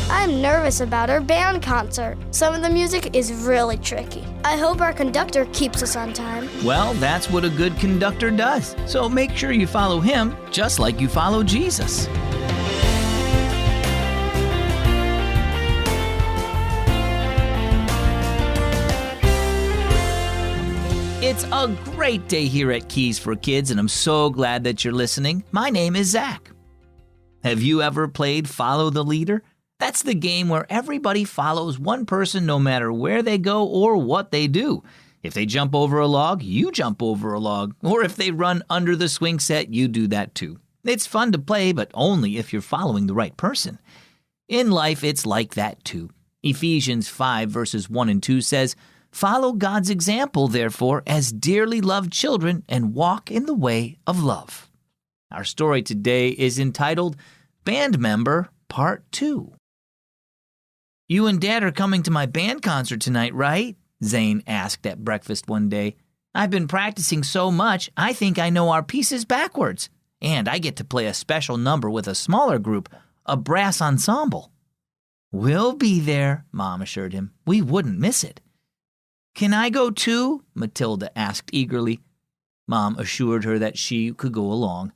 I'm nervous about our band concert. Some of the music is really tricky. I hope our conductor keeps us on time. Well, that's what a good conductor does. So make sure you follow him just like you follow Jesus. It's a great day here at Keys for Kids, and I'm so glad that you're listening. My name is Zach. Have you ever played Follow the Leader? That's the game where everybody follows one person no matter where they go or what they do. If they jump over a log, you jump over a log. Or if they run under the swing set, you do that too. It's fun to play, but only if you're following the right person. In life, it's like that too. Ephesians 5 verses 1 and 2 says, "Follow God's example, therefore, as dearly loved children, and walk in the way of love." Our story today is entitled Band Member Part 2. "You and Dad are coming to my band concert tonight, right?" Zane asked at breakfast one day. "I've been practicing so much, I think I know our pieces backwards. And I get to play a special number with a smaller group, a brass ensemble." "We'll be there," Mom assured him. "We wouldn't miss it." "Can I go too?" Matilda asked eagerly. Mom assured her that she could go along.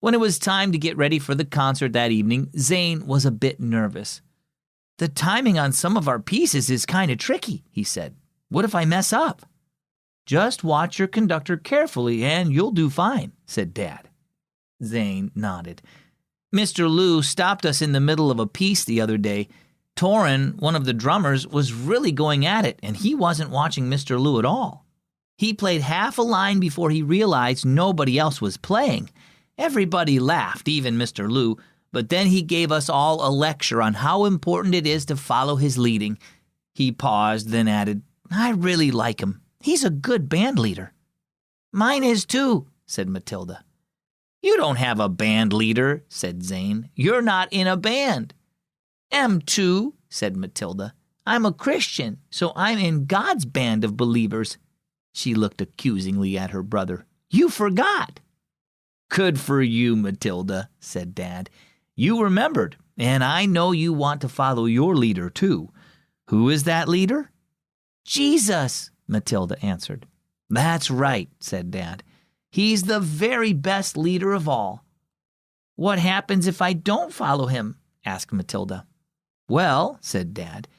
When it was time to get ready for the concert that evening, Zane was a bit nervous. "The timing on some of our pieces is kind of tricky," he said. "What if I mess up?" "Just watch your conductor carefully and you'll do fine," said Dad. Zane nodded. "Mr. Lou stopped us in the middle of a piece the other day. Torin, one of the drummers, was really going at it, and he wasn't watching Mr. Lou at all. He played half a line before he realized nobody else was playing. Everybody laughed, even Mr. Lou, but then he gave us all a lecture on how important it is to follow his leading." He paused, then added, "I really like him. He's a good band leader." "Mine is too," said Matilda. "You don't have a band leader," said Zane. "You're not in a band." "Am too," said Matilda. "I'm a Christian, so I'm in God's band of believers." She looked accusingly at her brother. "You forgot." "Good for you, Matilda," said Dad. "You remembered, and I know you want to follow your leader too. Who is that leader?" "Jesus," Matilda answered. "That's right," said Dad. "He's the very best leader of all." "What happens if I don't follow him?" asked Matilda. "Well," said Dad,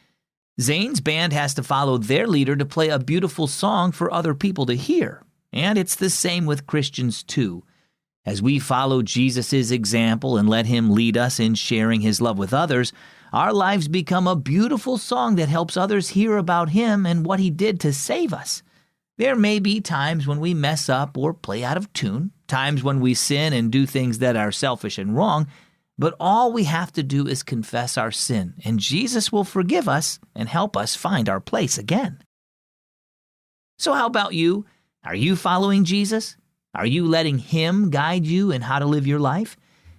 "Zane's band has to follow their leader to play a beautiful song for other people to hear. And it's the same with Christians too. As we follow Jesus' example and let him lead us in sharing his love with others, our lives become a beautiful song that helps others hear about him and what he did to save us. There may be times when we mess up or play out of tune, times when we sin and do things that are selfish and wrong, but all we have to do is confess our sin, and Jesus will forgive us and help us find our place again. So how about you? Are you following Jesus? Are you letting him guide you in how to live your life?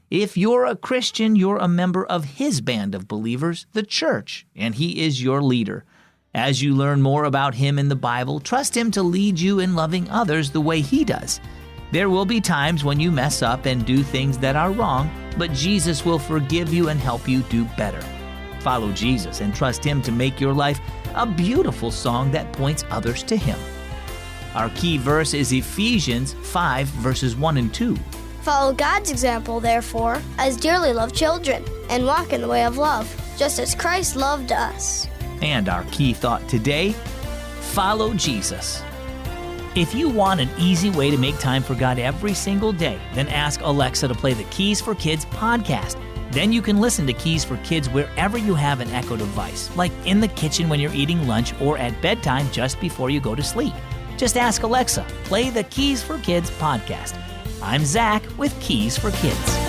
If you're a Christian, you're a member of his band of believers, the church, and he is your leader. As you learn more about him in the Bible, trust him to lead you in loving others the way he does. There will be times when you mess up and do things that are wrong, but Jesus will forgive you and help you do better. Follow Jesus and trust him to make your life a beautiful song that points others to him. Our key verse is Ephesians 5 verses 1 and 2. "Follow God's example, therefore, as dearly loved children, and walk in the way of love, just as Christ loved us." And our key thought today, follow Jesus. If you want an easy way to make time for God every single day, then ask Alexa to play the Keys for Kids podcast. Then you can listen to Keys for Kids wherever you have an Echo device, like in the kitchen when you're eating lunch or at bedtime just before you go to sleep. Just ask Alexa, play the Keys for Kids podcast. I'm Zach with Keys for Kids.